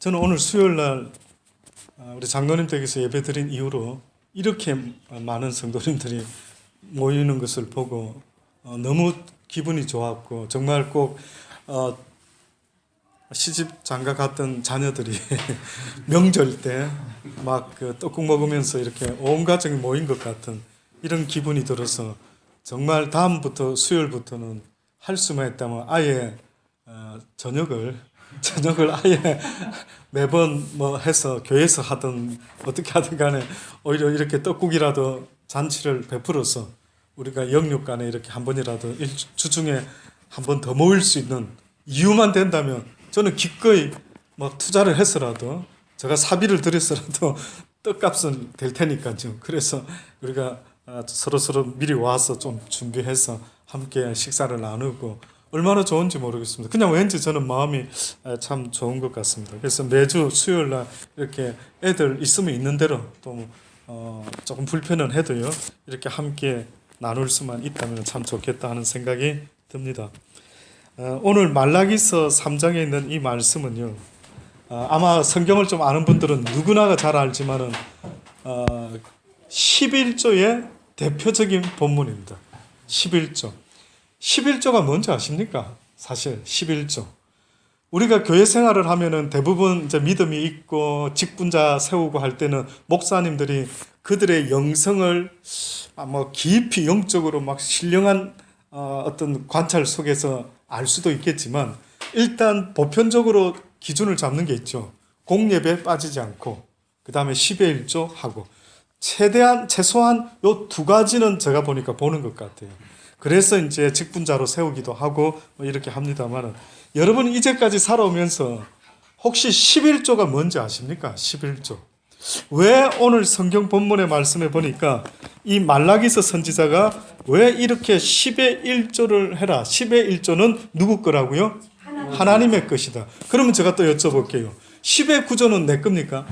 저는 오늘 수요일 날 우리 장로님 댁에서 예배드린 이후로 이렇게 많은 성도님들이 모이는 것을 보고 너무 기분이 좋았고, 정말 꼭 시집 장가 갔던 자녀들이 명절 때 막 그 떡국 먹으면서 이렇게 온 가족이 모인 것 같은 이런 기분이 들어서, 정말 다음부터 수요일부터는 할 수만 있다면 아예 저녁을 아예 매번 뭐 해서 교회에서 하든 어떻게 하든 간에 오히려 이렇게 떡국이라도 잔치를 베풀어서 우리가 영육간에 이렇게 한 번이라도 주중에 한 번 더 모일 수 있는 이유만 된다면 저는 기꺼이 뭐 투자를 해서라도, 제가 사비를 들여서라도 떡값은 될 테니까요. 그래서 우리가 서로 미리 와서 좀 준비해서 함께 식사를 나누고 얼마나 좋은지 모르겠습니다. 그냥 왠지 저는 마음이 참 좋은 것 같습니다. 그래서 매주 수요일 날 이렇게 애들 있으면 있는 대로 또 조금 불편은 해도요, 이렇게 함께 나눌 수만 있다면 참 좋겠다 하는 생각이 듭니다. 오늘 말라기서 3장에 있는 이 말씀은요, 아마 성경을 좀 아는 분들은 누구나가 잘 알지만은 11조의 대표적인 본문입니다. 11조. 11조가 뭔지 아십니까? 사실 11조. 우리가 교회 생활을 하면은 대부분 이제 믿음이 있고 직분자 세우고 할 때는 목사님들이 그들의 영성을 뭐 깊이 영적으로 막 신령한 어떤 관찰 속에서 알 수도 있겠지만, 일단 보편적으로 기준을 잡는 게 있죠. 공예배에 빠지지 않고, 그 다음에 10의 1조 하고, 최소한 요 두 가지는 제가 보니까 보는 것 같아요. 그래서 이제 직분자로 세우기도 하고 뭐 이렇게 합니다만, 여러분 이제까지 살아오면서 혹시 11조가 뭔지 아십니까? 11조. 왜 오늘 성경 본문의 말씀에 보니까 이 말라기서 선지자가 왜 이렇게 10의 1조를 해라. 10의 1조는 누구 거라고요? 하나님의 것이다. 그러면 제가 또 여쭤볼게요. 10의 9조는 내 겁니까?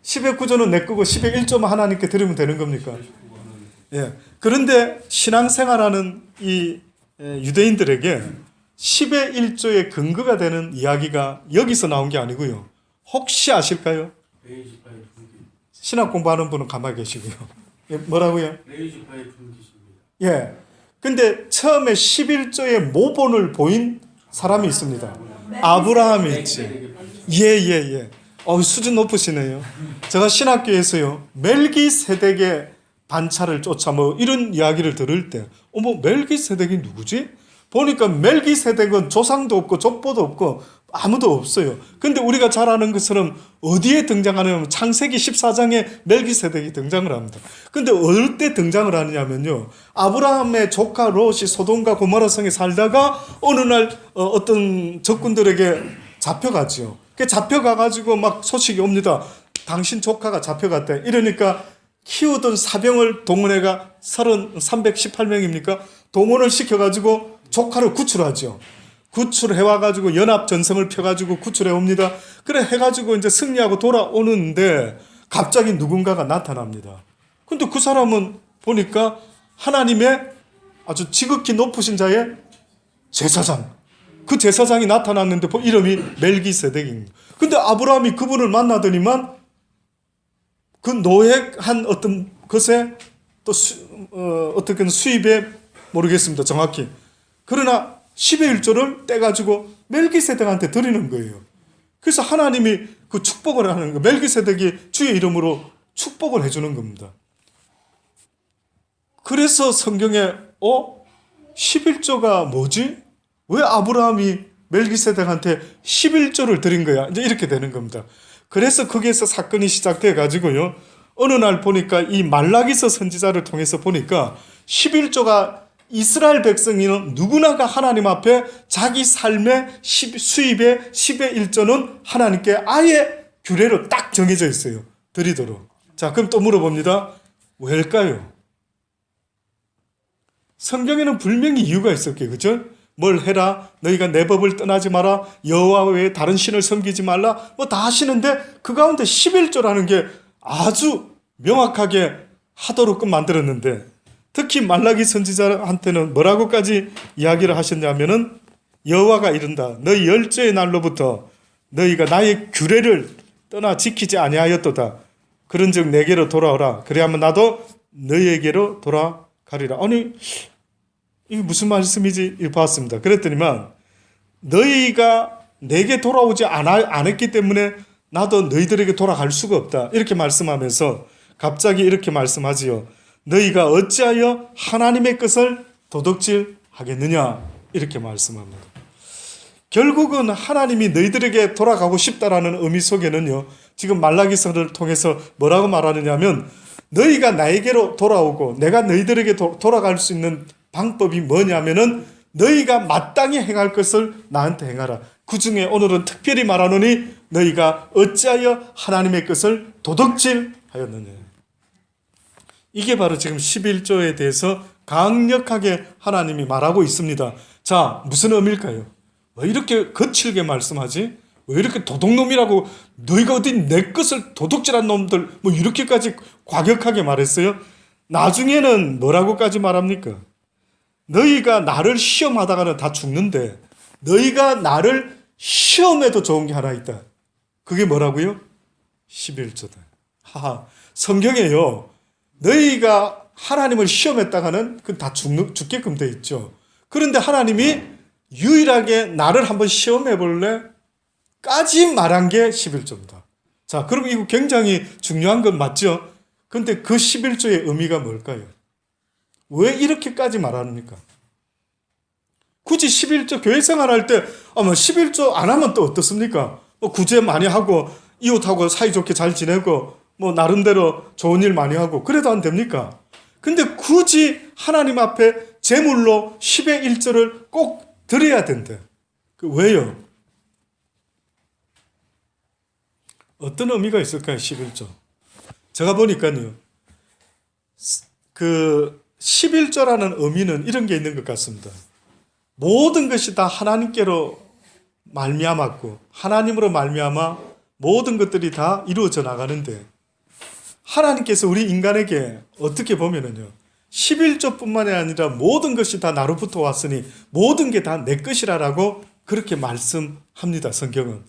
10의 9조는 내 거고 10의 1조만 하나님께 드리면 되는 겁니까? 예. 그런데 신앙생활하는 이 유대인들에게 10의 1조의 근거가 되는 이야기가 여기서 나온 게 아니고요. 혹시 아실까요? 신학 공부하는 분은 가만히 계시고요. 예, 뭐라고요? 예. 근데 처음에 11조의 모본을 보인 사람이 있습니다. 아브라함이 있지. 예. 수준 높으시네요. 제가 신학교에서요, 멜기세덱의 반차를 쫓아 뭐 이런 이야기를 들을 때, 멜기세덱이 누구지? 보니까 멜기세덱은 조상도 없고 족보도 없고 아무도 없어요. 근데 우리가 잘 아는 것처럼 어디에 등장하냐면 창세기 14장에 멜기세덱이 등장을 합니다. 근데 어느 때 등장을 하느냐면요, 아브라함의 조카 롯이 소돔과 고모라 성에 살다가 어느 날 어떤 적군들에게 잡혀가죠. 잡혀가가지고 막 소식이 옵니다. 당신 조카가 잡혀갔대. 이러니까 키우던 사병을 동원해가 318명입니까? 동원을 시켜가지고 조카를 구출하죠. 구출해와가지고 연합전성을 펴가지고 구출해옵니다. 그래 해가지고 이제 승리하고 돌아오는데 갑자기 누군가가 나타납니다. 근데 그 사람은 보니까 하나님의 아주 지극히 높으신 자의 제사장. 그 제사장이 나타났는데 이름이 멜기세덱입니다. 근데 아브라함이 그분을 만나더니만 그 노획한 어떤 것에 또 어떻게 수입에 모르겠습니다. 정확히. 그러나 10의 1조를 떼가지고 멜기세덱한테 드리는 거예요. 그래서 하나님이 그 축복을 하는 거예요. 멜기세덱이 주의 이름으로 축복을 해주는 겁니다. 그래서 성경에 11조가 뭐지? 왜 아브라함이 멜기세덱한테 11조를 드린 거야? 이제 이렇게 되는 겁니다. 그래서 거기에서 사건이 시작돼 가지고요, 어느 날 보니까 이 말라기서 선지자를 통해서 보니까 11조가 이스라엘 백성이는 누구나가 하나님 앞에 자기 삶의 수입의 10의 1조는 하나님께 아예 규례로 딱 정해져 있어요. 드리도록. 자, 그럼 또 물어봅니다. 왜일까요? 성경에는 분명히 이유가 있었겠죠. 그죠? 뭘 해라, 너희가 내 법을 떠나지 마라, 여호와 외에 다른 신을 섬기지 말라, 뭐 다 하시는데 그 가운데 11조라는 게 아주 명확하게 하도록끔 만들었는데, 특히 말라기 선지자한테는 뭐라고까지 이야기를 하셨냐면은 여호와가 이른다. 너희 열조의 날로부터 너희가 나의 규례를 떠나 지키지 아니하였도다. 그런즉 내게로 돌아오라. 그리하면 나도 너희에게로 돌아가리라. 아니 이게 무슨 말씀이지? 봤습니다. 그랬더니만 너희가 내게 돌아오지 않았기 때문에 나도 너희들에게 돌아갈 수가 없다. 이렇게 말씀하면서 갑자기 이렇게 말씀하지요. 너희가 어찌하여 하나님의 것을 도둑질하겠느냐? 이렇게 말씀합니다. 결국은 하나님이 너희들에게 돌아가고 싶다라는 의미 속에는요, 지금 말라기서를 통해서 뭐라고 말하느냐면 너희가 나에게로 돌아오고 내가 너희들에게 돌아갈 수 있는 방법이 뭐냐면은 너희가 마땅히 행할 것을 나한테 행하라. 그 중에 오늘은 특별히 말하노니 너희가 어찌하여 하나님의 것을 도둑질하였느냐. 이게 바로 지금 11조에 대해서 강력하게 하나님이 말하고 있습니다. 자, 무슨 의미일까요? 왜 이렇게 거칠게 말씀하지? 왜 이렇게 도둑놈이라고, 너희가 어디 내 것을 도둑질한 놈들, 뭐 이렇게까지 과격하게 말했어요? 나중에는 뭐라고까지 말합니까? 너희가 나를 시험하다가는 다 죽는데 너희가 나를 시험해도 좋은 게 하나 있다. 그게 뭐라고요? 11조다. 하하, 성경에요, 너희가 하나님을 시험했다가는 그 다 죽게끔 돼 있죠. 그런데 하나님이 유일하게 나를 한번 시험해 볼래? 까지 말한 게 11조입니다. 자, 그럼 이거 굉장히 중요한 건 맞죠? 근데 그 11조의 의미가 뭘까요? 왜 이렇게까지 말합니까? 굳이 11조 교회 생활할 때 11조 안 하면 또 어떻습니까? 구제 많이 하고 이웃하고 사이좋게 잘 지내고 나름대로 좋은 일 많이 하고 그래도 안 됩니까? 근데 굳이 하나님 앞에 제물로 10의 1조를 꼭 드려야 된대. 왜요? 어떤 의미가 있을까요? 11조. 제가 보니까요, 그 11조라는 의미는 이런 게 있는 것 같습니다. 모든 것이 다 하나님께로 말미암았고 하나님으로 말미암아 모든 것들이 다 이루어져 나가는데, 하나님께서 우리 인간에게 어떻게 보면은요, 11조뿐만이 아니라 모든 것이 다 나로부터 왔으니 모든 게 다 내 것이라라고 그렇게 말씀합니다, 성경은.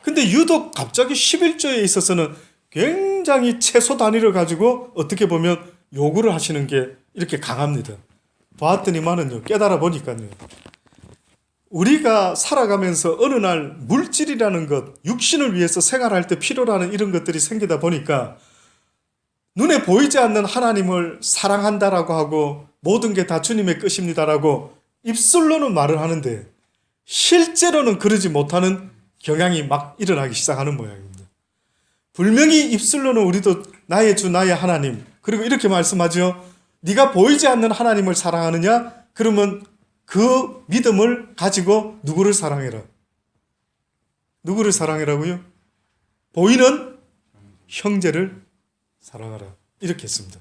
근데 유독 갑자기 11조에 있어서는 굉장히 최소 단위를 가지고 어떻게 보면 요구를 하시는 게 이렇게 강합니다. 봤더니만은요, 깨달아 보니까요, 우리가 살아가면서 어느 날 물질이라는 것, 육신을 위해서 생활할 때 필요로 하는 이런 것들이 생기다 보니까 눈에 보이지 않는 하나님을 사랑한다라고 하고 모든 게 다 주님의 것입니다라고 입술로는 말을 하는데 실제로는 그러지 못하는 경향이 막 일어나기 시작하는 모양입니다. 분명히 입술로는 우리도 나의 주 나의 하나님, 그리고 이렇게 말씀하죠. 네가 보이지 않는 하나님을 사랑하느냐? 그러면 그 믿음을 가지고 누구를 사랑해라? 누구를 사랑해라고요? 보이는 형제를 사랑하라. 이렇게 했습니다.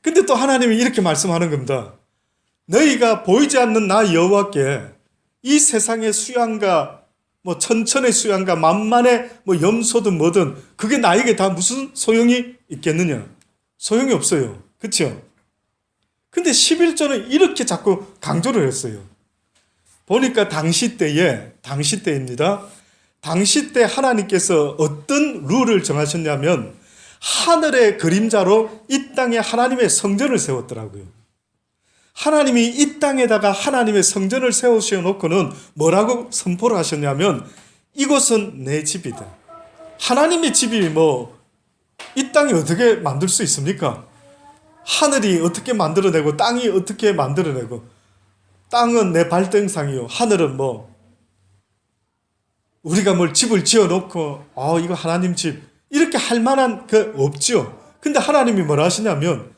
근데 또 하나님이 이렇게 말씀하는 겁니다. 너희가 보이지 않는 나 여호와께 이 세상의 수양과 천천의 수양과 만만의 염소든 뭐든 그게 나에게 다 무슨 소용이 있겠느냐? 소용이 없어요. 그렇죠? 근데 11조는 이렇게 자꾸 강조를 했어요. 보니까 당시 때입니다. 당시 때 하나님께서 어떤 룰을 정하셨냐면 하늘의 그림자로 이 땅에 하나님의 성전을 세웠더라고요. 하나님이 이 땅에다가 하나님의 성전을 세우셔놓고는 뭐라고 선포를 하셨냐면 이곳은 내 집이다. 하나님의 집이 이 땅이 어떻게 만들 수 있습니까? 하늘이 어떻게 만들어내고 땅이 어떻게 만들어내고, 땅은 내 발등상이요, 하늘은 우리가 뭘 집을 지어놓고 이거 하나님 집 이렇게 할 만한 그 없죠. 근데 하나님이 뭐라 하시냐면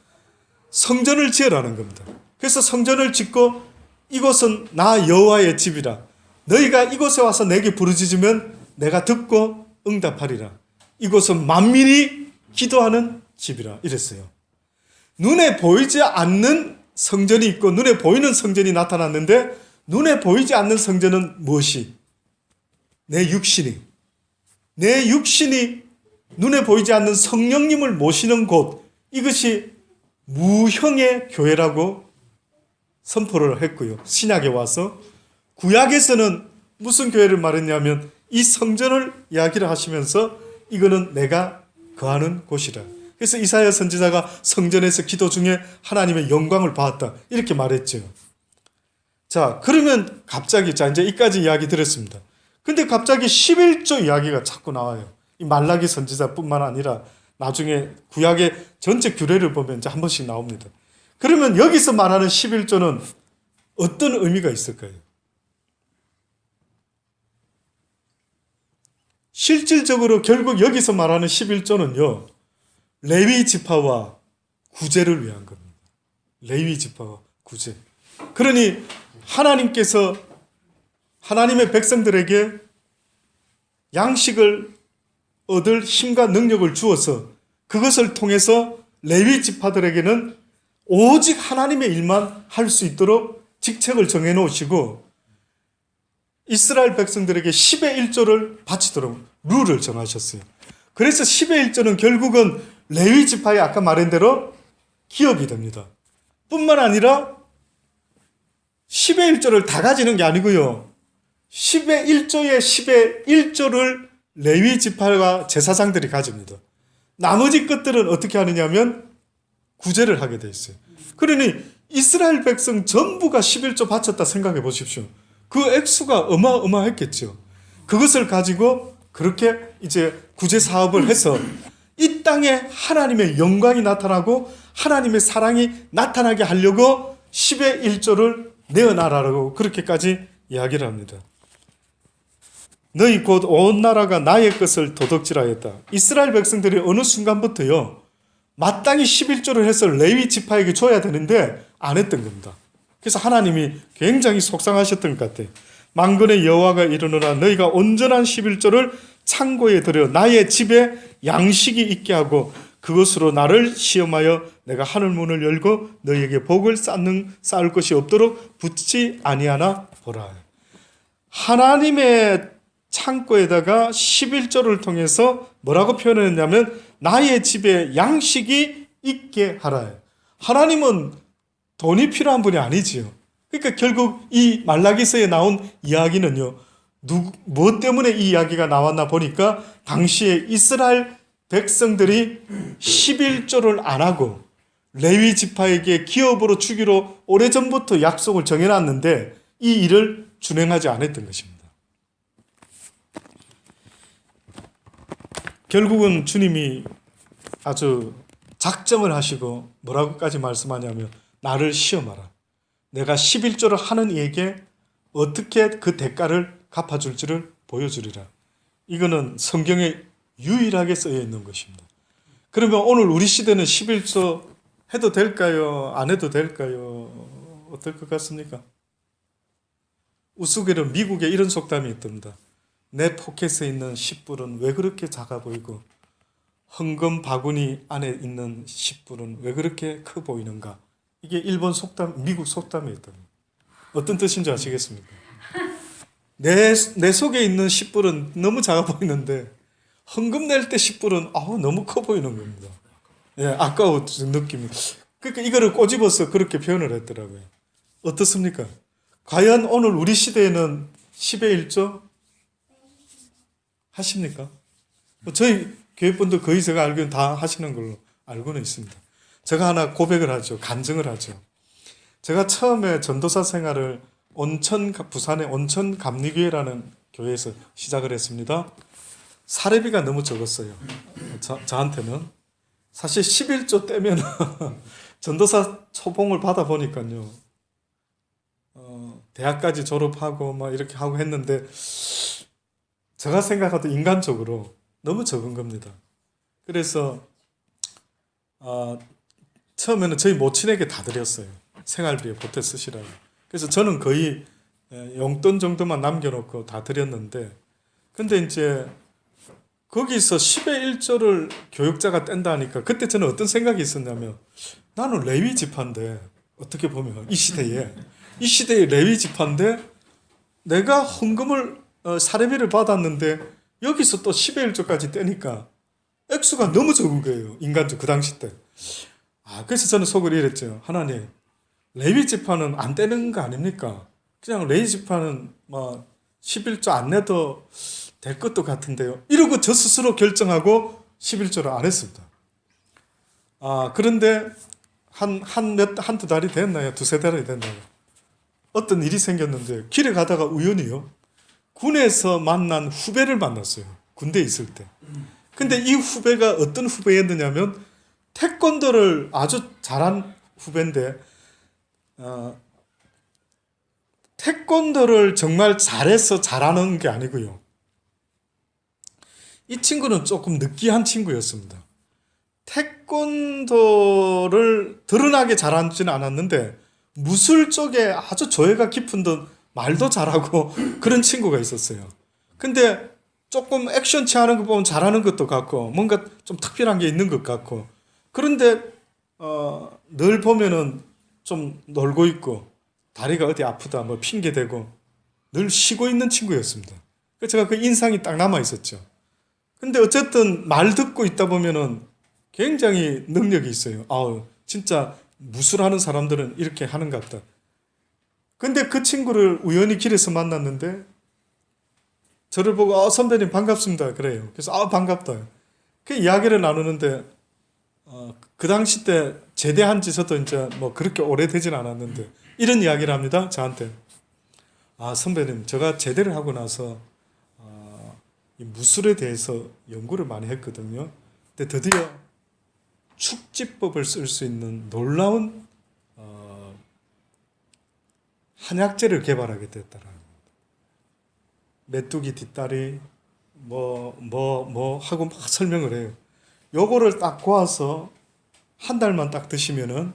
성전을 지으라는 겁니다. 그래서 성전을 짓고 이곳은 나 여호와의 집이라. 너희가 이곳에 와서 내게 부르짖으면 내가 듣고 응답하리라. 이곳은 만민이 기도하는 집이라 이랬어요. 눈에 보이지 않는 성전이 있고 눈에 보이는 성전이 나타났는데, 눈에 보이지 않는 성전은 무엇이? 내 육신이 눈에 보이지 않는 성령님을 모시는 곳, 이것이 무형의 교회라고 선포를 했고요. 신약에 와서 구약에서는 무슨 교회를 말했냐면 이 성전을 이야기를 하시면서 이거는 내가 거하는 곳이라. 그래서 이사야 선지자가 성전에서 기도 중에 하나님의 영광을 보았다 이렇게 말했죠. 자, 그러면 갑자기 자 이제 이까지 이야기 들었습니다. 근데 갑자기 11조 이야기가 자꾸 나와요. 이 말라기 선지자뿐만 아니라 나중에 구약의 전체 규례를 보면 이제 한 번씩 나옵니다. 그러면 여기서 말하는 11조는 어떤 의미가 있을까요? 실질적으로 결국 여기서 말하는 11조는요. 레위 지파와 구제를 위한 겁니다. 레위 지파와 구제. 그러니 하나님께서 하나님의 백성들에게 양식을 얻을 힘과 능력을 주어서 그것을 통해서 레위 지파들에게는 오직 하나님의 일만 할 수 있도록 직책을 정해 놓으시고 이스라엘 백성들에게 10의 1조를 바치도록 룰을 정하셨어요. 그래서 10의 1조는 결국은 레위 지파의 아까 말한 대로 기업이 됩니다. 뿐만 아니라 10의 1조를 다 가지는 게 아니고요. 10의 1조의 10의 1조를 레위 지파와 제사장들이 가집니다. 나머지 것들은 어떻게 하느냐면 구제를 하게 돼 있어요. 그러니 이스라엘 백성 전부가 11조 바쳤다 생각해 보십시오. 그 액수가 어마어마했겠죠. 그것을 가지고 그렇게 이제 구제 사업을 해서 이 땅에 하나님의 영광이 나타나고 하나님의 사랑이 나타나게 하려고 10의 1조를 내어놔라라고 그렇게까지 이야기를 합니다. 너희 곧 온 나라가 나의 것을 도둑질하였다. 이스라엘 백성들이 어느 순간부터요. 마땅히 11조를 해서 레위 지파에게 줘야 되는데 안 했던 겁니다. 그래서 하나님이 굉장히 속상하셨던 것 같아요. 만군의 여호와가 이르노라 너희가 온전한 11조를 창고에 들여 나의 집에 양식이 있게 하고 그것으로 나를 시험하여 내가 하늘 문을 열고 너희에게 복을 쌓을 것이 없도록 붙지 아니하나 보라. 하나님의 창고에다가 11조를 통해서 뭐라고 표현했냐면 나의 집에 양식이 있게 하라. 하나님은 돈이 필요한 분이 아니지요. 그러니까 결국 이 말라기서에 나온 이야기는요. 무엇 때문에 이 이야기가 나왔나 보니까 당시에 이스라엘 백성들이 11조를 안 하고 레위 지파에게 기업으로 주기로 오래전부터 약속을 정해놨는데 이 일을 준행하지 않았던 것입니다. 결국은 주님이 아주 작정을 하시고 뭐라고까지 말씀하냐면 나를 시험하라. 내가 11조를 하는 이에게 어떻게 그 대가를 갚아줄지를 보여주리라. 이거는 성경에 유일하게 쓰여 있는 것입니다. 그러면 오늘 우리 시대는 11조 해도 될까요? 안 해도 될까요? 어떨 것 같습니까? 우스갯소리로 미국에 이런 속담이 있답니다. 내 포켓에 있는 10불은 왜 그렇게 작아 보이고 헌금 바구니 안에 있는 10불은 왜 그렇게 커 보이는가? 이게 일본 속담, 미국 속담이 있답니다. 어떤 뜻인지 아시겠습니까? 내 속에 있는 10불은 너무 작아 보이는데 헌금 낼 때 10불은 너무 커 보이는 겁니다. 예, 아까운 느낌이. 그러니까 이거를 꼬집어서 그렇게 표현을 했더라고요. 어떻습니까? 과연 오늘 우리 시대에는 10의 1조 하십니까? 저희 교회분들 거의 제가 알기로는 다 하시는 걸로 알고는 있습니다. 제가 하나 고백을 하죠. 간증을 하죠. 제가 처음에 전도사 생활을 부산의 온천 감리교회라는 교회에서 시작을 했습니다. 사례비가 너무 적었어요. 저한테는. 사실 11조 떼면 전도사 초봉을 받아보니까요. 대학까지 졸업하고 막 이렇게 하고 했는데 제가 생각하던 인간적으로 너무 적은 겁니다. 그래서 처음에는 저희 모친에게 다 드렸어요. 생활비에 보태 쓰시라고. 그래서 저는 거의 용돈 정도만 남겨놓고 다 드렸는데 근데 이제 거기서 10의 1조를 교육자가 뗀다니까 그때 저는 어떤 생각이 있었냐면 나는 레위 지파인데 어떻게 보면 이 시대에 레위 지파인데 내가 헌금을 사례비를 받았는데 여기서 또 10의 1조까지 떼니까 액수가 너무 적은 거예요. 인간적 그 당시 때. 그래서 저는 속으로 이랬죠. 하나님, 레위 지파는 안 떼는 거 아닙니까? 그냥 레위 지파는 11조 안 내도 될 것도 같은데요. 이러고 저 스스로 결정하고 11조를 안 했습니다. 그런데 한두 달이 됐나요? 두세 달이 됐나요? 어떤 일이 생겼는데 길에 가다가 우연히요. 군에서 만난 후배를 만났어요. 군대에 있을 때. 근데 이 후배가 어떤 후배였느냐면 태권도를 아주 잘한 후배인데 태권도를 정말 잘해서 잘하는 게 아니고요. 이 친구는 조금 느끼한 친구였습니다. 태권도를 드러나게 잘하지는 않았는데 무술 쪽에 아주 조예가 깊은 듯 말도 잘하고 그런 친구가 있었어요. 근데 조금 액션치 하는 거 보면 잘하는 것도 같고 뭔가 좀 특별한 게 있는 것 같고 그런데 늘 보면은 좀 놀고 있고 다리가 어디 아프다 뭐 핑계 대고 늘 쉬고 있는 친구였습니다. 그래서 제가 그 인상이 딱 남아 있었죠. 근데 어쨌든 말 듣고 있다 보면은 굉장히 능력이 있어요. 진짜 무술하는 사람들은 이렇게 하는 것 같다. 근데 그 친구를 우연히 길에서 만났는데 저를 보고 선배님 반갑습니다 그래요. 그래서 반갑다. 그 이야기를 나누는데 그 당시 때 제대한 지 저도 이제 뭐 그렇게 오래되진 않았는데 이런 이야기를 합니다. 저한테. 선배님 제가 제대를 하고 나서 이 무술에 대해서 연구를 많이 했거든요. 근데 드디어 축지법을 쓸 수 있는 놀라운 한약재를 개발하게 됐다라는 겁니다. 메뚜기 뒷다리 뭐 하고 막 설명을 해요. 요거를 딱 고아서 한 달만 딱 드시면은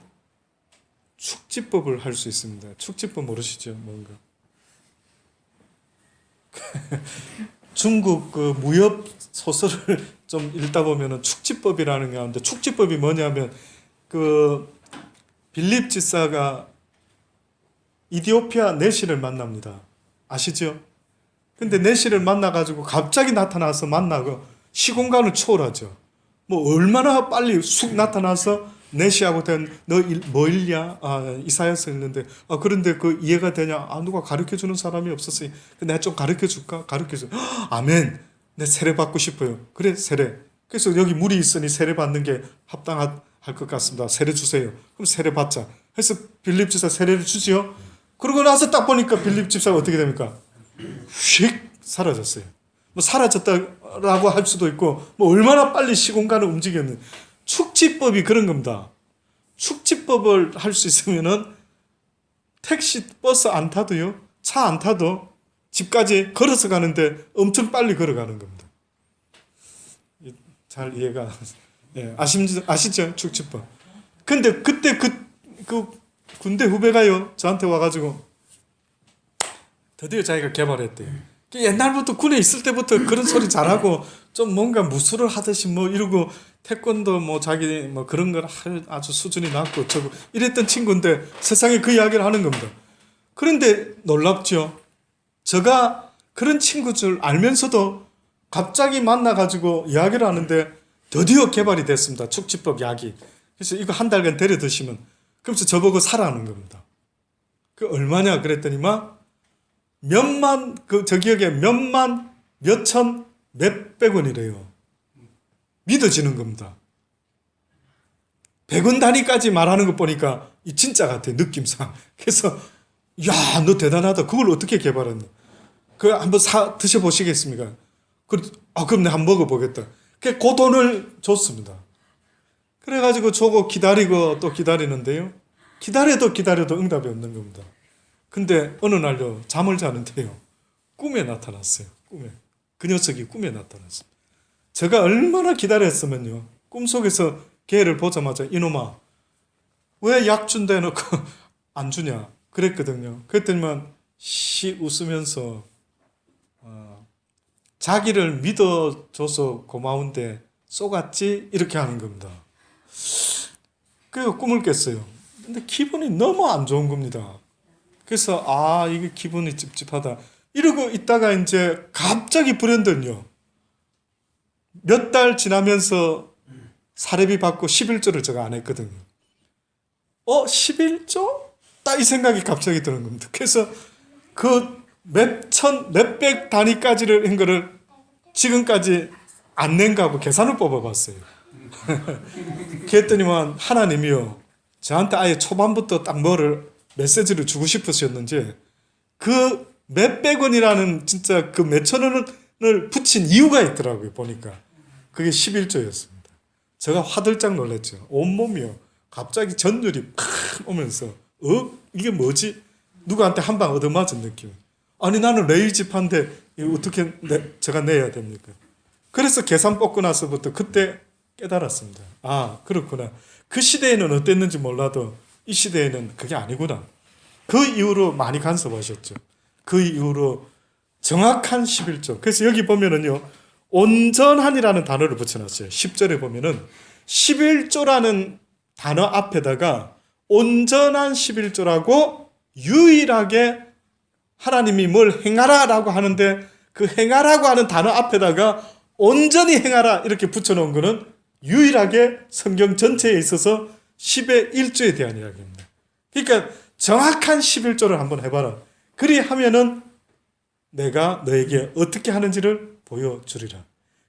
축지법을 할 수 있습니다. 축지법 모르시죠? 뭔가 중국 그 무협 소설을 좀 읽다 보면은 축지법이라는 게 나오는데 축지법이 뭐냐면 그 빌립 지사가 이디오피아 내시를 만납니다. 아시죠? 근데 내시를 만나가지고 갑자기 나타나서 만나고 시공간을 초월하죠. 뭐 얼마나 빨리 쑥 나타나서 내시하고 너 뭐 읽냐? 이사야서 읽는데 그런데 그 이해가 되냐? 누가 가르쳐주는 사람이 없었으니 내가 좀 가르쳐줄까? 가르쳐줘. 아멘. 내 세례 받고 싶어요. 그래 세례. 그래서 여기 물이 있으니 세례 받는 게 합당할 것 같습니다. 세례 주세요. 그럼 세례 받자. 그래서 빌립 집사 세례를 주지요. 그러고 나서 딱 보니까 빌립 집사가 어떻게 됩니까? 휙 사라졌어요. 뭐 사라졌다라고 할 수도 있고 뭐 얼마나 빨리 시공간을 움직였는지. 축지법이 그런 겁니다. 축지법을 할 수 있으면은 택시, 버스 안 타도요, 차 안 타도 집까지 걸어서 가는데 엄청 빨리 걸어가는 겁니다. 잘 이해가 아시죠? 축지법. 근데 그때 그 군대 후배가요 저한테 와가지고 드디어 자기가 개발했대요. 옛날부터 군에 있을 때부터 그런 소리 잘하고 좀 뭔가 무술을 하듯이 뭐 이러고 태권도 뭐 자기 뭐 그런 걸 아주 수준이 낮고 저거 이랬던 친구인데 세상에 그 이야기를 하는 겁니다. 그런데 놀랍죠. 제가 그런 친구 줄 알면서도 갑자기 만나가지고 이야기를 하는데 드디어 개발이 됐습니다. 축지법 약이. 그래서 이거 한 달간 데려 드시면 그러면서 저보고 사라는 겁니다. 그 얼마냐 그랬더니만 몇만 저 기억에 몇만 몇천 몇백 원이래요. 믿어지는 겁니다. 100원 단위까지 말하는 거 보니까 이 진짜 같아 느낌상. 그래서 야, 너 대단하다. 그걸 어떻게 개발했나? 그 한번 드셔보시겠습니까? 그럼 내가 한번 먹어보겠다. 그 돈을 줬습니다. 그래가지고 저거 기다리고 또 기다리는데요. 기다려도 응답이 없는 겁니다. 근데 어느 날요 잠을 자는데요 꿈에 나타났어요. 그 녀석이 꿈에 나타났어요. 제가 얼마나 기다렸으면요 꿈속에서 걔를 보자마자 이놈아 왜 약 준다 해놓고 안 주냐 그랬거든요. 그랬더니만 웃으면서 자기를 믿어줘서 고마운데 속았지 이렇게 하는 겁니다. 그래서 꿈을 깼어요. 근데 기분이 너무 안 좋은 겁니다. 그래서 이게 기분이 찝찝하다 이러고 있다가 이제 갑자기 불현듯요 몇 달 지나면서 사례비 받고 11조를 제가 안 했거든요. 11조? 딱 이 생각이 갑자기 드는 겁니다. 그래서 그 몇백 단위까지를 한 거를 지금까지 안 낸 거하고 계산을 뽑아봤어요. 그랬더니만 하나님이요, 저한테 아예 초반부터 딱 뭐를 메시지를 주고 싶으셨는지 그 몇백 원이라는 진짜 그 몇천 원을 붙인 이유가 있더라고요. 보니까 그게 11조였습니다. 제가 화들짝 놀랐죠. 온몸이요, 갑자기 전율이 팍 오면서 이게 뭐지? 누구한테 한 방 얻어맞은 느낌. 아니 나는 레위 지파인데 어떻게 제가 내야 됩니까? 그래서 계산 뽑고 나서부터 그때 깨달았습니다. 아, 그렇구나. 그 시대에는 어땠는지 몰라도 이 시대에는 그게 아니구나. 그 이후로 많이 간섭하셨죠. 그 이후로 정확한 11조. 그래서 여기 보면은요, 온전한이라는 단어를 붙여놨어요. 10절에 보면은 11조라는 단어 앞에다가 온전한 11조라고 유일하게 하나님이 뭘 행하라라고 하는데 그 행하라고 하는 단어 앞에다가 온전히 행하라 이렇게 붙여놓은 것은 유일하게 성경 전체에 있어서 10의 1조에 대한 이야기입니다. 그러니까 정확한 11조를 한번 해봐라. 그리하면은 내가 너에게 어떻게 하는지를 보여주리라.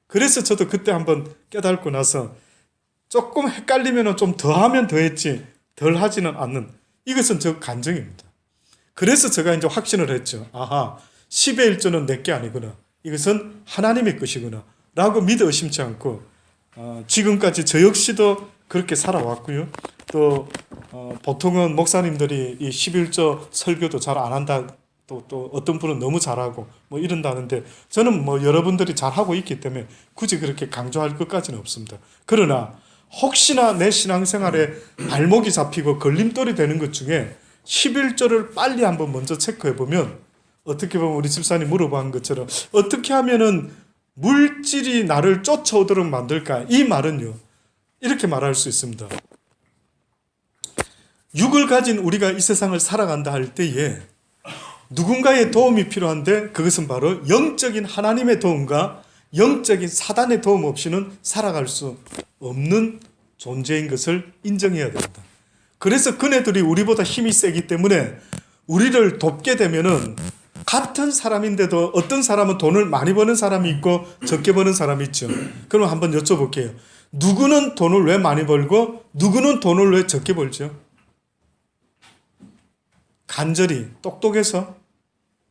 그래서 저도 그때 한번 깨닫고 나서 조금 헷갈리면 좀 더 하면 더 했지 덜 하지는 않는, 이것은 저 간증입니다. 그래서 제가 이제 확신을 했죠. 아하, 10의 1조는 내게 아니구나. 이것은 하나님의 것이구나 라고 믿어 의심치 않고 지금까지 저 역시도 그렇게 살아왔고요. 또 보통은 목사님들이 이 11조 설교도 잘 안 한다, 또 어떤 분은 너무 잘하고 뭐 이런다는데 저는 뭐 여러분들이 잘하고 있기 때문에 굳이 그렇게 강조할 것까지는 없습니다. 그러나 혹시나 내 신앙생활에 발목이 잡히고 걸림돌이 되는 것 중에 11조를 빨리 한번 먼저 체크해 보면, 어떻게 보면 우리 집사님 물어본 것처럼 어떻게 하면은 물질이 나를 쫓아오도록 만들까? 이 말은요, 이렇게 말할 수 있습니다. 육을 가진 우리가 이 세상을 살아간다 할 때에 누군가의 도움이 필요한데 그것은 바로 영적인 하나님의 도움과 영적인 사단의 도움 없이는 살아갈 수 없는 존재인 것을 인정해야 됩니다. 그래서 그네들이 우리보다 힘이 세기 때문에 우리를 돕게 되면은 같은 사람인데도 어떤 사람은 돈을 많이 버는 사람이 있고 적게 버는 사람이 있죠. 그럼 한번 여쭤볼게요. 누구는 돈을 왜 많이 벌고 누구는 돈을 왜 적게 벌죠? 간절히 똑똑해서?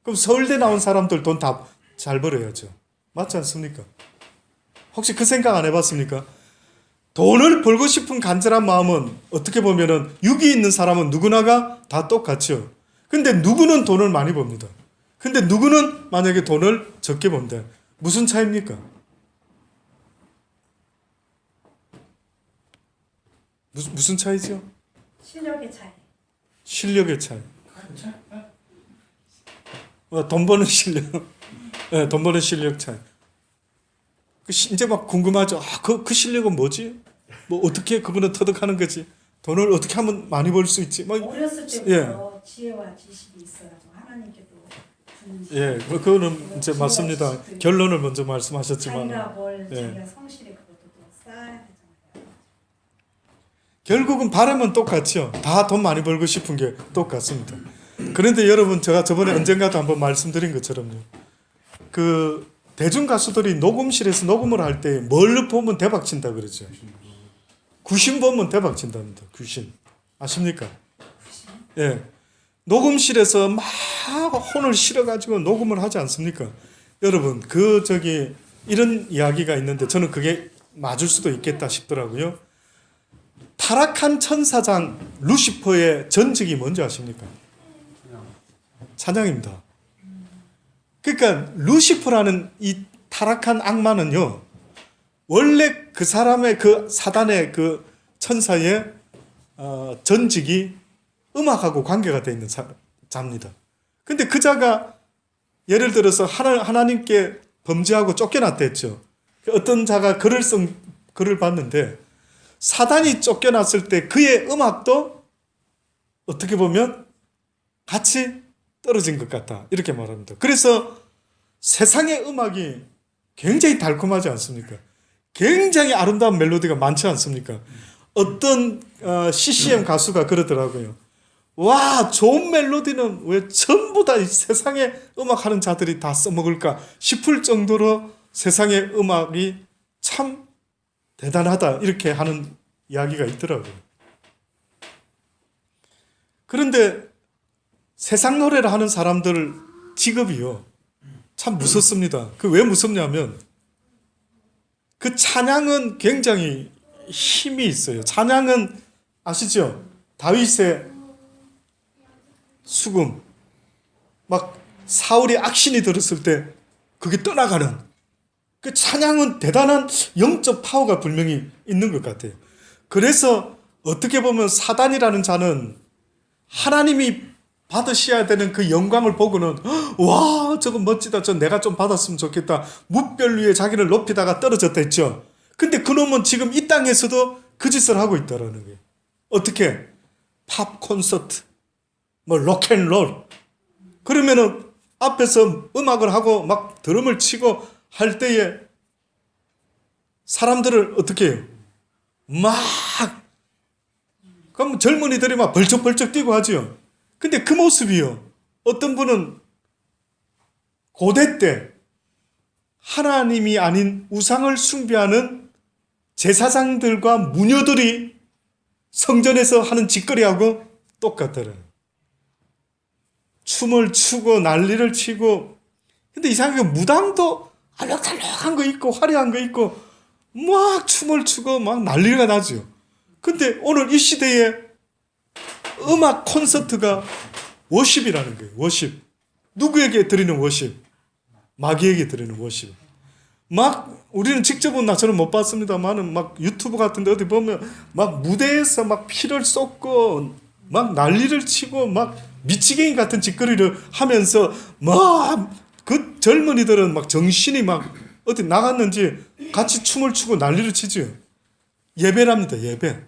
그럼 서울대 나온 사람들 돈 다 잘 벌어야죠. 맞지 않습니까? 혹시 그 생각 안 해봤습니까? 돈을 벌고 싶은 간절한 마음은 어떻게 보면은 육이 있는 사람은 누구나가 다 똑같죠. 근데 누구는 돈을 많이 법니다. 근데 누구는 만약에 돈을 적게 번다. 무슨 차이입니까? 무슨 차이죠? 실력의 차이. 실력의 차이. 돈 버는 실력. 네, 돈 버는 실력 차이. 이제 막 궁금하죠. 그 실력은 뭐지? 뭐 어떻게 그분은 터득하는 거지? 돈을 어떻게 하면 많이 벌 수 있지? 막 어렸을 때부터 예. 지혜와 지식이 있어가지고 하나님께도 예, 그거는 이제 맞습니다. 결론을 먼저 말씀하셨지만 자기가 뭘 예. 자기가 성실히 그것도 또 쌓아야 되잖아요. 결국은 바람은 똑같죠. 다 돈 많이 벌고 싶은 게 똑같습니다. 그런데 여러분, 제가 저번에 언젠가도 한번 말씀드린 것처럼요. 그 대중 가수들이 녹음실에서 녹음을 할 때 뭘 보면 대박 친다 그러죠. 귀신 보면 대박 친답니다. 귀신. 아십니까? 예. 녹음실에서 막 혼을 실어가지고 녹음을 하지 않습니까? 여러분, 이런 이야기가 있는데 저는 그게 맞을 수도 있겠다 싶더라고요. 타락한 천사장 루시퍼의 전직이 뭔지 아십니까? 찬양입니다. 그러니까 루시퍼라는 이 타락한 악마는요, 원래 그 사람의 그 사단의 그 천사의 전직이 음악하고 관계가 되어 있는 자입니다. 근데 그 자가 예를 들어서 하나님께 범죄하고 쫓겨났다 했죠. 어떤 자가 글을 봤는데 사단이 쫓겨났을 때 그의 음악도 어떻게 보면 같이 떨어진 것 같다, 이렇게 말합니다. 그래서 세상의 음악이 굉장히 달콤하지 않습니까? 굉장히 아름다운 멜로디가 많지 않습니까? 어떤 CCM 가수가 그러더라고요. 와, 좋은 멜로디는 왜 전부 다 이 세상에 음악하는 자들이 다 써먹을까 싶을 정도로 세상의 음악이 참 대단하다 이렇게 하는 이야기가 있더라고요. 그런데 세상 노래를 하는 사람들 직업이요 참 무섭습니다. 그 왜 무섭냐면 그 찬양은 굉장히 힘이 있어요. 찬양은 아시죠? 다윗의 수금 막 사울이 악신이 들었을 때 그게 떠나가는 그 찬양은 대단한 영적 파워가 분명히 있는 것 같아요. 그래서 어떻게 보면 사단이라는 자는 하나님이 받으셔야 되는 그 영광을 보고는 와 저거 멋지다, 저 내가 좀 받았으면 좋겠다, 무별 위에 자기를 높이다가 떨어졌다 했죠. 근데 그놈은 지금 이 땅에서도 그 짓을 하고 있다라는 거예요. 어떻게? 팝 콘서트, 뭐 록앤롤, 그러면은 앞에서 음악을 하고 막 드럼을 치고 할 때에 사람들을 어떻게 해요? 막 그럼 젊은이들이 막 벌쩍벌쩍 뛰고 하죠. 근데 그 모습이요, 어떤 분은 고대 때 하나님이 아닌 우상을 숭배하는 제사장들과 무녀들이 성전에서 하는 짓거리하고 똑같더라. 춤을 추고 난리를 치고, 근데 이상하게 무당도 알록달록한 거 있고 화려한 거 있고 막 춤을 추고 막 난리가 나죠. 근데 오늘 이 시대에 음악 콘서트가 워십이라는 거예요. 워십. 누구에게 드리는 워십? 마귀에게 드리는 워십. 막 우리는 직접은 나처럼 못 봤습니다만은 막 유튜브 같은데 어디 보면 막 무대에서 막 피를 쏟고 막 난리를 치고 막 미치겠이 같은 짓거리를 하면서 막 그 젊은이들은 막 정신이 막 어디 나갔는지 같이 춤을 추고 난리를 치죠. 예배랍니다. 예배.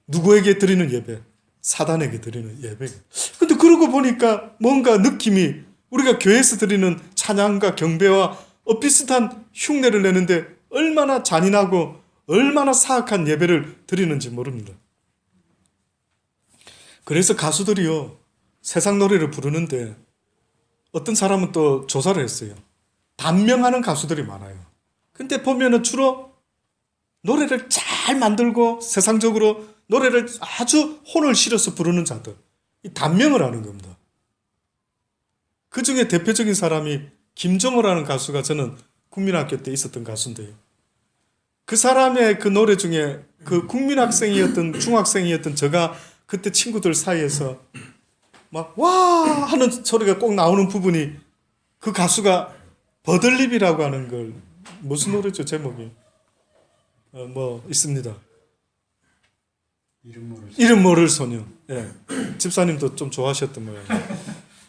누구에게 드리는 예배? 사단에게 드리는 예배. 근데 그러고 보니까 뭔가 느낌이 우리가 교회에서 드리는 찬양과 경배와 비슷한 흉내를 내는데 얼마나 잔인하고 얼마나 사악한 예배를 드리는지 모릅니다. 그래서 가수들이요 세상 노래를 부르는데 어떤 사람은 또 조사를 했어요. 단명하는 가수들이 많아요. 근데 보면은 주로 노래를 잘 만들고 세상적으로 노래를 아주 혼을 실어서 부르는 자들, 이 단명을 하는 겁니다. 그 중에 대표적인 사람이 김정호라는 가수가 저는 국민학교 때 있었던 가수인데요. 그 사람의 그 노래 중에 그 국민학생이었던 중학생이었던 제가 그때 친구들 사이에서 막 와 하는 소리가 꼭 나오는 부분이 그 가수가 버들립이라고 하는 걸, 무슨 노래죠 제목이? 뭐 있습니다. 이름 모를 소녀. 예. 집사님도 좀 좋아하셨던 모양이에요.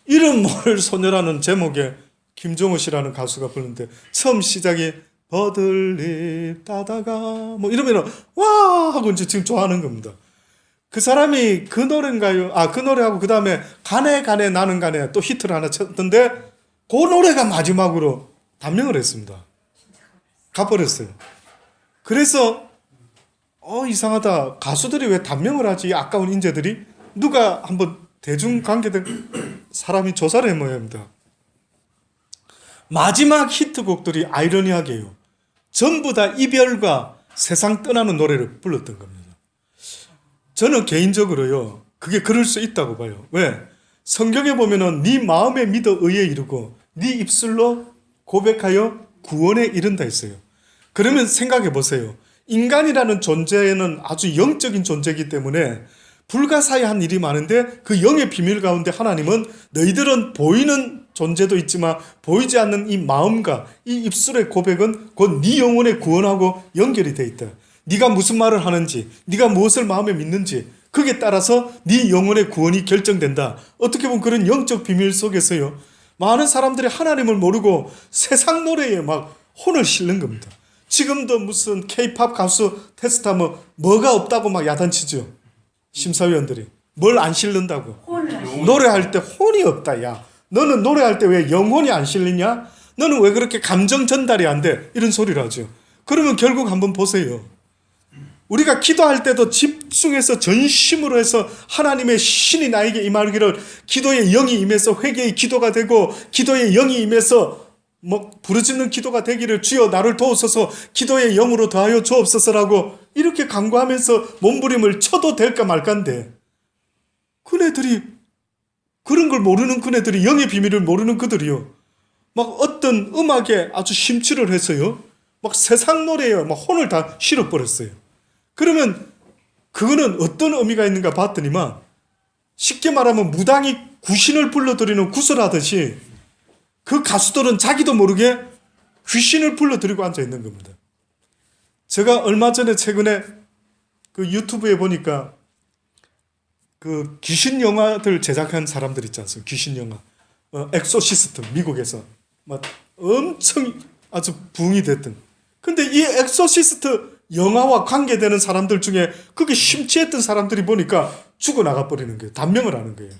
이름 모를 소녀라는 제목의 김종호 씨라는 가수가 부르는데 처음 시작이 버들립 따다가 뭐 이러면 와 하고 이제 지금 좋아하는 겁니다. 그 사람이 그 노래인가요? 그 노래하고 그 다음에 가네 가네 나는 가네 또 히트를 하나 쳤던데 그 노래가 마지막으로 단명을 했습니다. 가버렸어요. 그래서 이상하다. 가수들이 왜 단명을 하지? 아까운 인재들이? 누가 한번 대중관계된 사람이 조사를 해봐야 합니다. 마지막 히트곡들이 아이러니하게요, 전부 다 이별과 세상 떠나는 노래를 불렀던 겁니다. 저는 개인적으로요 그게 그럴 수 있다고 봐요. 왜? 성경에 보면은 네 마음에 믿어 의에 이르고 네 입술로 고백하여 구원에 이른다 했어요. 그러면 생각해 보세요. 인간이라는 존재는 아주 영적인 존재이기 때문에 불가사의한 일이 많은데 그 영의 비밀 가운데 하나님은 너희들은 보이는 존재도 있지만 보이지 않는 이 마음과 이 입술의 고백은 곧 네 영혼의 구원하고 연결이 돼 있다. 네가 무슨 말을 하는지, 네가 무엇을 마음에 믿는지 그게 따라서 네 영혼의 구원이 결정된다. 어떻게 보면 그런 영적 비밀 속에서요 많은 사람들이 하나님을 모르고 세상 노래에 막 혼을 실는 겁니다. 지금도 무슨 K-팝 가수 테스트하면 뭐가 없다고 막 야단치죠. 심사위원들이 뭘 안 실른다고. 노래할 때 혼이 없다. 야, 너는 노래할 때 왜 영혼이 안 실리냐? 너는 왜 그렇게 감정 전달이 안 돼? 이런 소리를 하죠. 그러면 결국 한번 보세요. 우리가 기도할 때도 집중해서 전심으로 해서 하나님의 신이 나에게 임하기를, 기도의 영이 임해서 회개의 기도가 되고 기도의 영이 임해서 뭐 부르짖는 기도가 되기를 주여 나를 도우소서 기도의 영으로 더하여 주옵소서라고 이렇게 간구하면서 몸부림을 쳐도 될까 말까인데 그네들이 그런 걸 모르는 그네들이 영의 비밀을 모르는 그들이요. 막 어떤 음악에 아주 심취를 해서요. 막 세상 노래에 막 혼을 다 실어버렸어요. 그러면 그거는 어떤 의미가 있는가 봤더니만 쉽게 말하면 무당이 귀신을 불러들이는 구슬하듯이 그 가수들은 자기도 모르게 귀신을 불러들이고 앉아 있는 겁니다. 제가 얼마 전에 최근에 그 유튜브에 보니까 그 귀신 영화들 제작한 사람들 있지 않습니까? 귀신 영화. 엑소시스트, 미국에서. 막 엄청 아주 부흥이 됐던. 근데 이 엑소시스트 영화와 관계되는 사람들 중에 그게 심취했던 사람들이 보니까 죽어나가 버리는 거예요. 단명을 하는 거예요.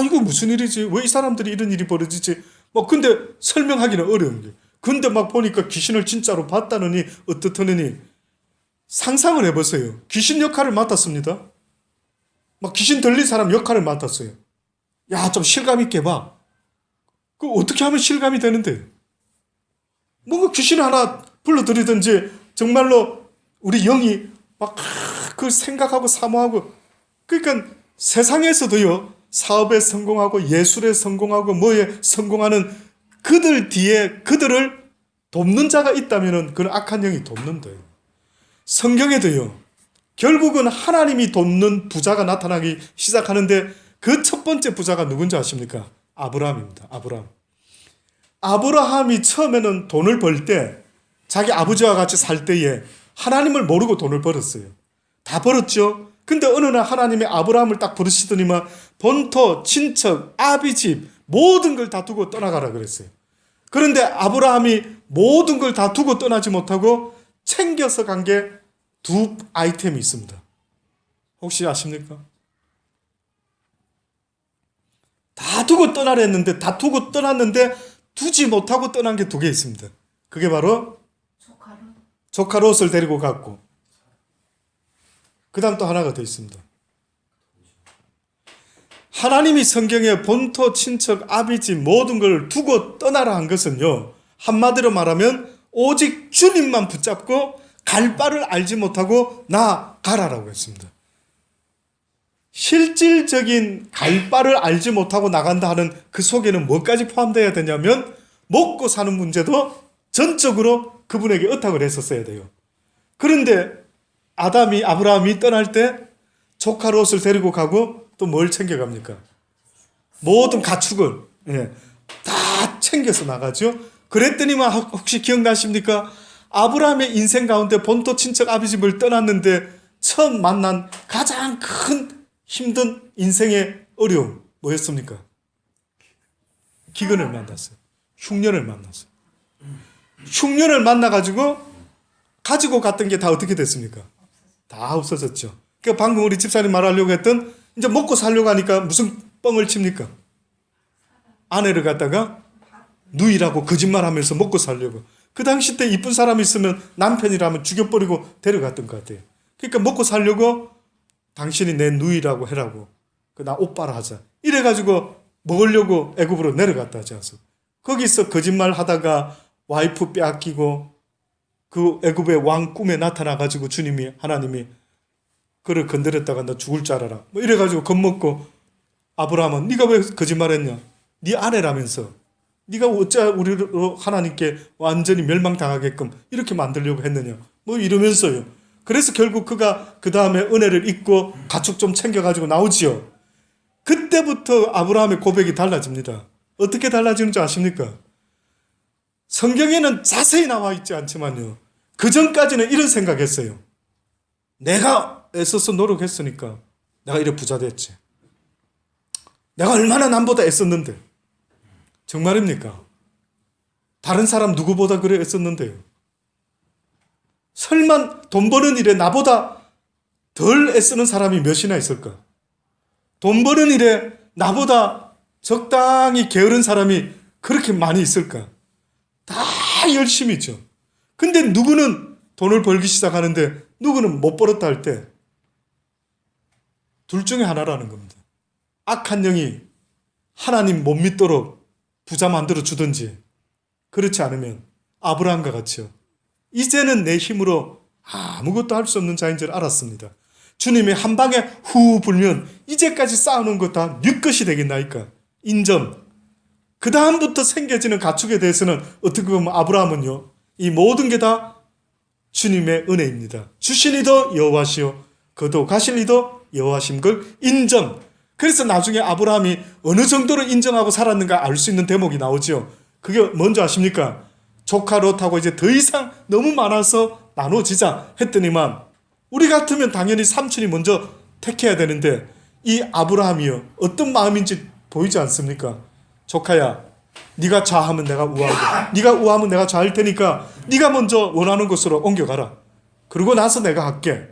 이거 무슨 일이지? 왜 이 사람들이 이런 일이 벌어지지? 근데 설명하기는 어려운 거예요. 근데 막 보니까 귀신을 진짜로 봤다느니 어떻다느니 상상을 해보세요. 귀신 역할을 맡았습니다. 막 귀신 들린 사람 역할을 맡았어요. 야, 좀 실감 있게 봐. 그 어떻게 하면 실감이 되는데? 뭔가 귀신 하나 불러들이든지 정말로 우리 영이 막 그 생각하고 사모하고 그러니까 세상에서도요 사업에 성공하고 예술에 성공하고 뭐에 성공하는 그들 뒤에 그들을 돕는 자가 있다면 그는 악한 영이 돕는다. 성경에도요 결국은 하나님이 돕는 부자가 나타나기 시작하는데 그 첫 번째 부자가 누군지 아십니까? 아브라함입니다. 아브라함이 처음에는 돈을 벌 때 자기 아버지와 같이 살 때에 하나님을 모르고 돈을 벌었어요. 다 벌었죠. 근데 어느 날 하나님이 아브라함을 딱 부르시더니만 본토, 친척, 아비 집 모든 걸 다 두고 떠나가라 그랬어요. 그런데 아브라함이 모든 걸 다 두고 떠나지 못하고 챙겨서 간 게 두 아이템이 있습니다. 혹시 아십니까? 다 두고 떠나려 했는데 다 두고 떠났는데 두지 못하고 떠난 게 두 개 있습니다. 그게 바로 조카 롯을 데리고 갔고 그 다음 또 하나가 더 있습니다. 하나님이 성경에 본토, 친척, 아비집 모든 걸 두고 떠나라 한 것은요 한마디로 말하면 오직 주님만 붙잡고 갈 바를 알지 못하고 나가라라고 했습니다. 실질적인 갈 바를 알지 못하고 나간다 하는 그 속에는 뭐까지 포함되어야 되냐면 먹고 사는 문제도 전적으로 그분에게 의탁을 했었어야 돼요. 그런데 아브라함이 떠날 때 조카 롯을 데리고 가고 또 뭘 챙겨갑니까? 모든 가축을 다 챙겨서 나가죠. 그랬더니만 혹시 기억나십니까? 아브라함의 인생 가운데 본토 친척 아비집을 떠났는데 처음 만난 가장 큰 힘든 인생의 어려움 뭐였습니까? 기근을 만났어요. 흉년을 만났어요. 흉년을 만나가지고 가지고 갔던 게 다 어떻게 됐습니까? 다 없어졌죠. 그러니까 방금 우리 집사님 말하려고 했던 이제 먹고 살려고 하니까 무슨 뻥을 칩니까? 아내를 갖다가 누이라고 거짓말하면서 먹고 살려고. 그 당시 때 이쁜 사람이 있으면 남편이라면 죽여버리고 데려갔던 것 같아요. 그러니까 먹고 살려고 당신이 내 누이라고 해라고. 나 오빠라 하자. 이래가지고 먹으려고 애굽으로 내려갔다 하지 않습니까? 거기서 거짓말 하다가 와이프 빼앗기고 그 애굽의 왕 꿈에 나타나가지고 하나님이 그를 건드렸다가 너 죽을 줄 알아라. 뭐 이래가지고 겁먹고 아브라함은 네가 왜 거짓말했냐? 네 아내라면서 네가 어째 우리로 하나님께 완전히 멸망당하게끔 이렇게 만들려고 했느냐? 뭐 이러면서요. 그래서 결국 그가 그 다음에 은혜를 잊고 가축 좀 챙겨가지고 나오지요. 그때부터 아브라함의 고백이 달라집니다. 어떻게 달라지는 줄 아십니까? 성경에는 자세히 나와 있지 않지만요. 그 전까지는 이런 생각했어요. 내가 애써서 노력했으니까 내가 이래 부자 됐지. 내가 얼마나 남보다 애썼는데. 정말입니까? 다른 사람 누구보다 그래 애썼는데요. 설마 돈 버는 일에 나보다 덜 애쓰는 사람이 몇이나 있을까? 돈 버는 일에 나보다 적당히 게으른 사람이 그렇게 많이 있을까? 다 열심히죠. 근데 누구는 돈을 벌기 시작하는데 누구는 못 벌었다 할 때 둘 중에 하나라는 겁니다. 악한 영이 하나님 못 믿도록 부자 만들어 주든지 그렇지 않으면 아브라함과 같이요. 이제는 내 힘으로 아무것도 할 수 없는 자인 줄 알았습니다. 주님이 한 방에 후 불면 이제까지 쌓아놓은 것 다 네 것이 되겠나이까. 인정. 그 다음부터 생겨지는 가축에 대해서는 어떻게 보면 아브라함은요, 이 모든 게 다 주님의 은혜입니다. 주시니도 여호와시오 거도 가시니도 여호와신 걸 인정. 그래서 나중에 아브라함이 어느 정도로 인정하고 살았는가 알 수 있는 대목이 나오죠. 그게 뭔지 아십니까? 조카 롯하고 이제 더 이상 너무 많아서 나눠지자 했더니만 우리 같으면 당연히 삼촌이 먼저 택해야 되는데 이 아브라함이요, 어떤 마음인지 보이지 않습니까? 조카야, 네가 좌하면 내가 우하고 네가 우하면 내가 좌할 테니까 네가 먼저 원하는 곳으로 옮겨가라. 그러고 나서 내가 할게.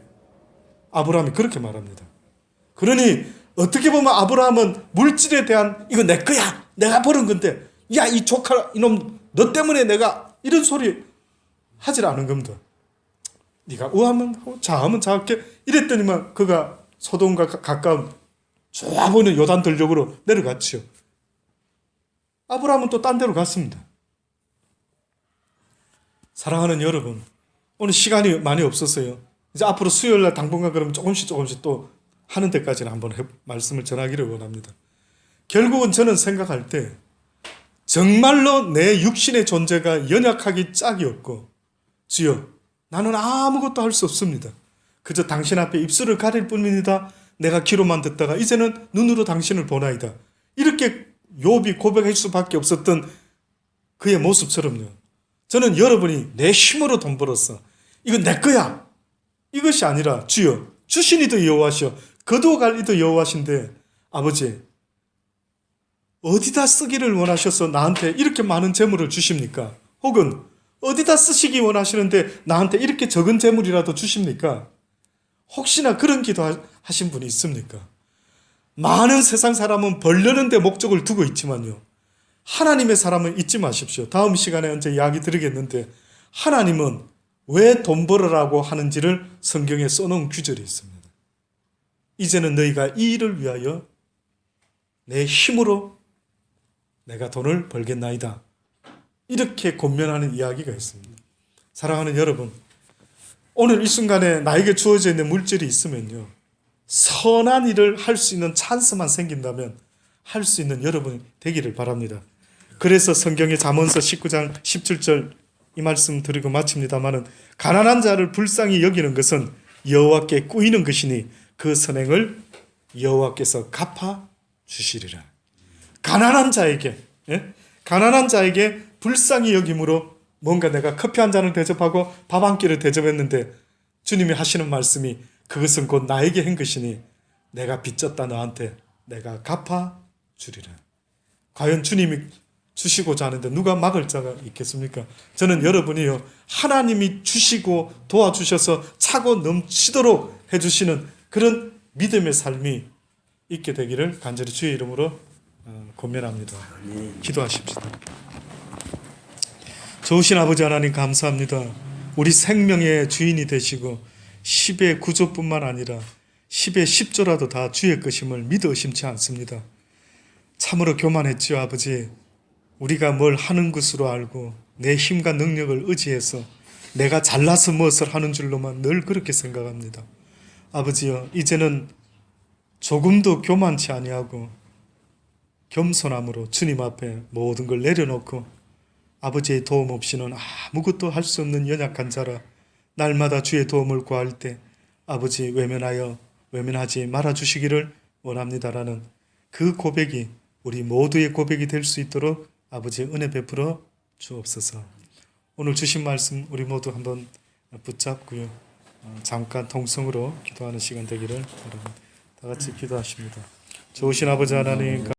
아브라함이 그렇게 말합니다. 그러니 어떻게 보면 아브라함은 물질에 대한 이거 내 거야, 내가 버는 건데, 야 이 조카 이놈 너 때문에 내가 이런 소리 하질 않은 겁니다. 네가 우하면 하고 좌하면 좌할게 이랬더니만 그가 소돔과 가까운 좋아 보이는 요단 들녘으로 내려갔지요. 아브라함은 또 딴 데로 갔습니다. 사랑하는 여러분, 오늘 시간이 많이 없었어요. 이제 앞으로 수요일날 당분간 그러면 조금씩 또 하는 데까지는 한번 말씀을 전하기를 원합니다. 결국은 저는 생각할 때 정말로 내 육신의 존재가 연약하기 짝이 없고, 주여 나는 아무것도 할 수 없습니다. 그저 당신 앞에 입술을 가릴 뿐입니다. 내가 귀로만 듣다가 이제는 눈으로 당신을 보나이다. 이렇게 욥이 고백할 수밖에 없었던 그의 모습처럼요, 저는 여러분이 내 힘으로 돈 벌었어, 이건 내 거야, 이것이 아니라 주여 주시니도 여호와시오 거두어갈 이도 여호와신데, 아버지 어디다 쓰기를 원하셔서 나한테 이렇게 많은 재물을 주십니까? 혹은 어디다 쓰시기 원하시는데 나한테 이렇게 적은 재물이라도 주십니까? 혹시나 그런 기도 하신 분이 있습니까? 많은 세상 사람은 벌려는 데 목적을 두고 있지만요, 하나님의 사람은 잊지 마십시오. 다음 시간에 언제 이야기 드리겠는데, 하나님은 왜 돈 벌으라고 하는지를 성경에 써놓은 규절이 있습니다. 이제는 너희가 이 일을 위하여 내 힘으로 내가 돈을 벌겠나이다, 이렇게 권면하는 이야기가 있습니다. 사랑하는 여러분, 오늘 이 순간에 나에게 주어져 있는 물질이 있으면요, 선한 일을 할 수 있는 찬스만 생긴다면 할 수 있는 여러분이 되기를 바랍니다. 그래서 성경의 잠언서 19장 17절 이 말씀 드리고 마칩니다마는, 가난한 자를 불쌍히 여기는 것은 여호와께 꾸이는 것이니 그 선행을 여호와께서 갚아 주시리라. 가난한 자에게 불쌍히 여김으로 뭔가 내가 커피 한 잔을 대접하고 밥 한 끼를 대접했는데 주님이 하시는 말씀이, 그것은 곧 나에게 한 것이니 내가 빚졌다 너한테 내가 갚아 주리라. 과연 주님이 주시고자 하는데 누가 막을 자가 있겠습니까? 저는 여러분이요, 하나님이 주시고 도와주셔서 차고 넘치도록 해주시는 그런 믿음의 삶이 있게 되기를 간절히 주의 이름으로 권면합니다. 기도하십시다. 좋으신 아버지 하나님 감사합니다. 우리 생명의 주인이 되시고 10의 9조뿐만 아니라 10의 10조라도 다 주의 것임을 믿어 의심치 않습니다. 참으로 교만했지요 아버지. 우리가 뭘 하는 것으로 알고 내 힘과 능력을 의지해서 내가 잘나서 무엇을 하는 줄로만 늘 그렇게 생각합니다. 아버지여, 이제는 조금도 교만치 아니하고 겸손함으로 주님 앞에 모든 걸 내려놓고, 아버지의 도움 없이는 아무것도 할 수 없는 연약한 자라 날마다 주의 도움을 구할 때 아버지 외면하지 말아주시기를 원합니다라는 그 고백이 우리 모두의 고백이 될 수 있도록 아버지 은혜 베풀어 주옵소서. 오늘 주신 말씀 우리 모두 한번 붙잡고요, 잠깐 통성으로 기도하는 시간 되기를 바랍니다. 다 같이 기도하십니다. 좋으신 아버지 하나님,